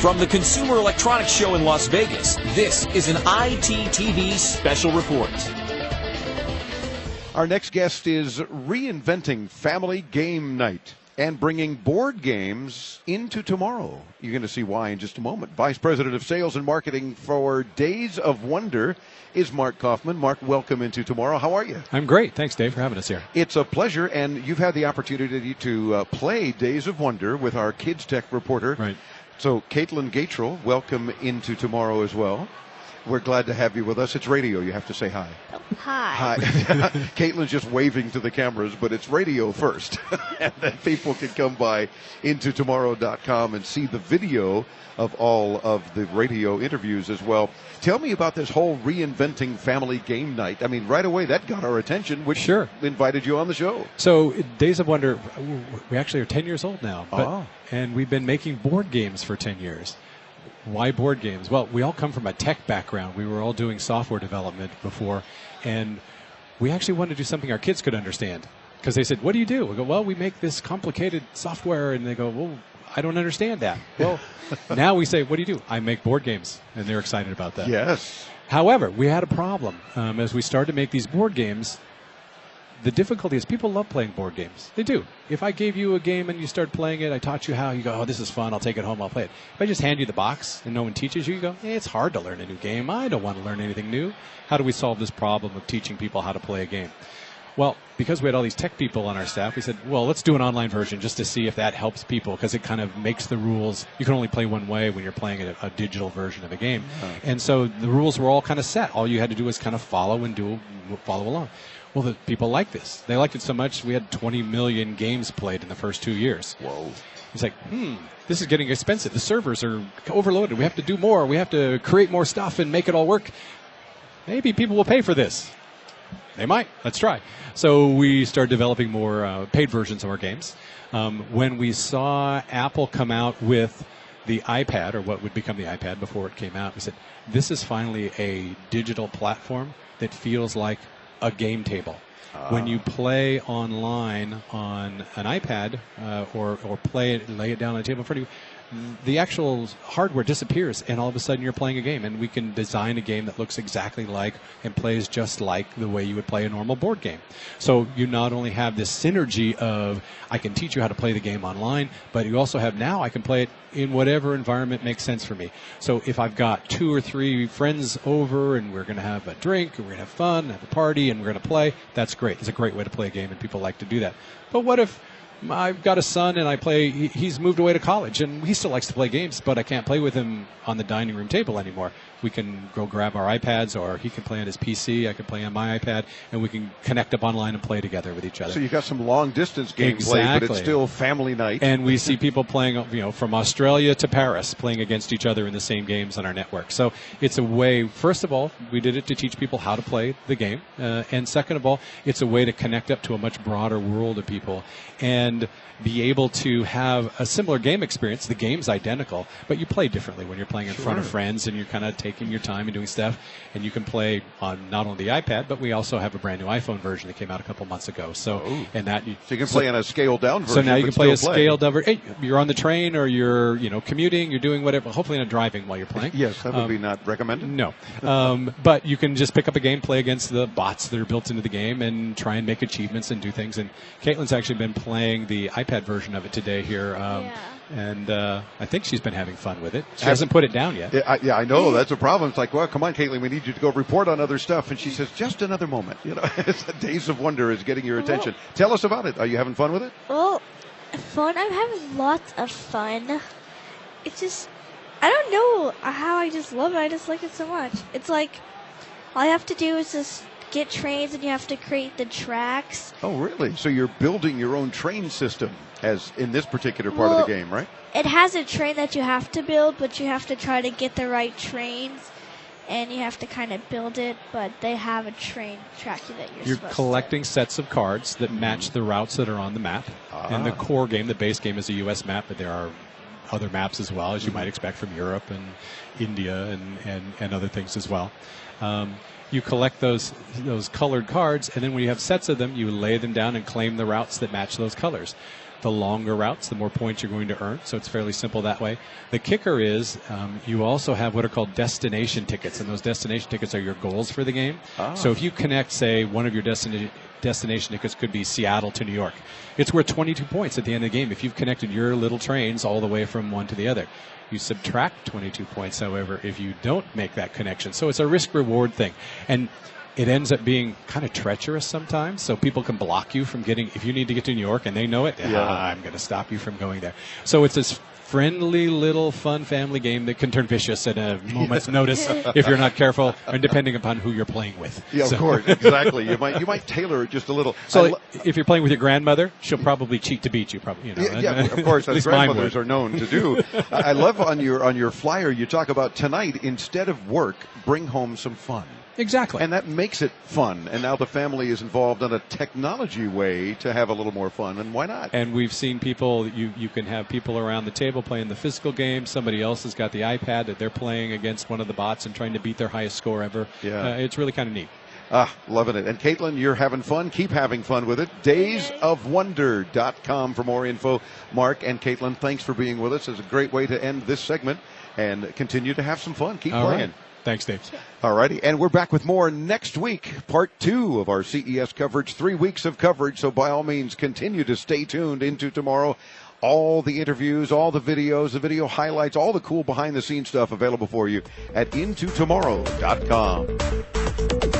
From the Consumer Electronics Show in Las Vegas, this is an ITTV special report. Our next guest is reinventing family game night and bringing board games into tomorrow. You're going to see why in just a moment. Vice President of Sales and Marketing for Days of Wonder is Mark Kaufman. Mark, welcome into tomorrow. How are you? I'm great. Thanks, Dave, for having us here. It's a pleasure, and you've had the opportunity to play Days of Wonder with our Kids Tech reporter. Right. So, Caitlin Gatrell, welcome into tomorrow as well. We're glad to have you with us. It's radio. You have to say hi. Hi. Caitlin's just waving to the cameras, but it's radio first. And then people can come by into tomorrow.com and see the video of all of the radio interviews as well. Tell me about this whole reinventing family game night. I mean, right away, that got our attention, which Sure. invited you on the show. So, Days of Wonder, we actually are 10 years old now. And we've been making board games for 10 years. Why board games? Well, we all come from a tech background. We were all doing software development before, and we actually wanted to do something our kids could understand. Because they said, what do you do? We go, well, we make this complicated software. And they go, well, I don't understand that. Well, now we say, what do you do? I make board games. And they're excited about that. Yes. However, we had a problem. As we started to make these board games, the difficulty is people love playing board games. They do. If I gave you a game and you start playing it, I taught you how, you go, oh, this is fun, I'll take it home, I'll play it. If I just hand you the box and no one teaches you, you go, it's hard to learn a new game. I don't want to learn anything new. How do we solve this problem of teaching people how to play a game? Well, because we had all these tech people on our staff, we said, well, let's do an online version just to see if that helps people, because it kind of makes the rules. You can only play one way when you're playing a digital version of a game. And so the rules were all kind of set. All you had to do was kind of follow along. Well, the people like this. They liked it so much, we had 20 million games played in the first 2 years. Whoa. It's like, this is getting expensive. The servers are overloaded. We have to do more. We have to create more stuff and make it all work. Maybe people will pay for this. They might. Let's try. So we started developing more paid versions of our games. When we saw Apple come out with the iPad, or what would become the iPad before it came out, we said, this is finally a digital platform that feels like a game table. When you play online on an iPad or play it, lay it down on the table in front of you, the actual hardware disappears, and all of a sudden you're playing a game, and we can design a game that looks exactly like and plays just like the way you would play a normal board game. So you not only have this synergy of I can teach you how to play the game online, but you also have now I can play it in whatever environment makes sense for me. So if I've got 2 or 3 friends over and we're going to have a drink, and we're going to have fun, have a party, and we're going to play, that's great. It's a great way to play a game, and people like to do that. But what if I've got a son and he's moved away to college and he still likes to play games, but I can't play with him on the dining room table anymore. We can go grab our iPads, or he can play on his PC, I can play on my iPad, and we can connect up online and play together with each other. So you've got some long-distance gameplay, but it's still family night. And we see people playing, from Australia to Paris, playing against each other in the same games on our network. So it's a way, first of all, we did it to teach people how to play the game. And second of all, it's a way to connect up to a much broader world of people and be able to have a similar game experience. The game's identical, but you play differently when you're playing in front of friends, and you're kind of taking your time and doing stuff. And you can play on not only the iPad, but we also have a brand new iPhone version that came out a couple months ago. So you can play on a scaled down version. So now you can play a scaled down version. Hey, you're on the train, or you're commuting, you're doing whatever. Hopefully not driving while you're playing. Yes, that would be not recommended. No, but you can just pick up a game, play against the bots that are built into the game, and try and make achievements and do things. And Caitlin's actually been playing the iPad version of it today here, and I think she's been having fun with it. She hasn't put it down yet. I know. That's a problem. It's like, well, come on, Caitlin, we need you to go report on other stuff. And she says, just another moment. Days of Wonder is getting your attention. Tell us about it. Are you having fun with it? Well, fun. I'm having lots of fun. It's just, I don't know how I just love it. I just like it so much. It's like, all I have to do is just get trains, and you have to create the tracks. Oh, really? So you're building your own train system as in this particular part of the game, right? It has a train that you have to build, but you have to try to get the right trains, and you have to kind of build it, but they have a train track that you're collecting sets of cards that match the routes that are on the map. And the core game, the base game, is a U.S. map, but there are other maps as well, as you might expect from Europe and India and other things as well. You collect those colored cards, and then when you have sets of them, you lay them down and claim the routes that match those colors. the longer routes, the more points you're going to earn. So it's fairly simple that way. The kicker is you also have what are called destination tickets, and those destination tickets are your goals for the game. So if you connect, say, one of your destination tickets could be Seattle to New York, it's worth 22 points at the end of the game if you've connected your little trains all the way from one to the other. You subtract 22 points, however, if you don't make that connection. So it's a risk-reward thing. And it ends up being kind of treacherous sometimes, so people can block you from getting, if you need to get to New York and they know it, I'm going to stop you from going there. So it's this friendly little fun family game that can turn vicious at a moment's notice if you're not careful, and depending upon who you're playing with. Yeah, of course, exactly. You might tailor it just a little. So if you're playing with your grandmother, she'll probably cheat to beat you. Probably, Yeah, of course, as grandmothers are known to do. I love on your flyer you talk about tonight, instead of work, bring home some fun. Exactly. And that makes it fun. And now the family is involved in a technology way to have a little more fun. And why not? And we've seen people, you can have people around the table playing the physical game. Somebody else has got the iPad that they're playing against one of the bots and trying to beat their highest score ever. Yeah. It's really kind of neat. Loving it. And Caitlin, you're having fun. Keep having fun with it. daysofwonder.com for more info. Mark and Caitlin, thanks for being with us. It's a great way to end this segment and continue to have some fun. Keep playing. Right. Thanks, Dave. All righty. And we're back with more next week, part 2 of our CES coverage, 3 weeks of coverage. So by all means, continue to stay tuned into tomorrow. All the interviews, all the videos, the video highlights, all the cool behind-the-scenes stuff available for you at intotomorrow.com.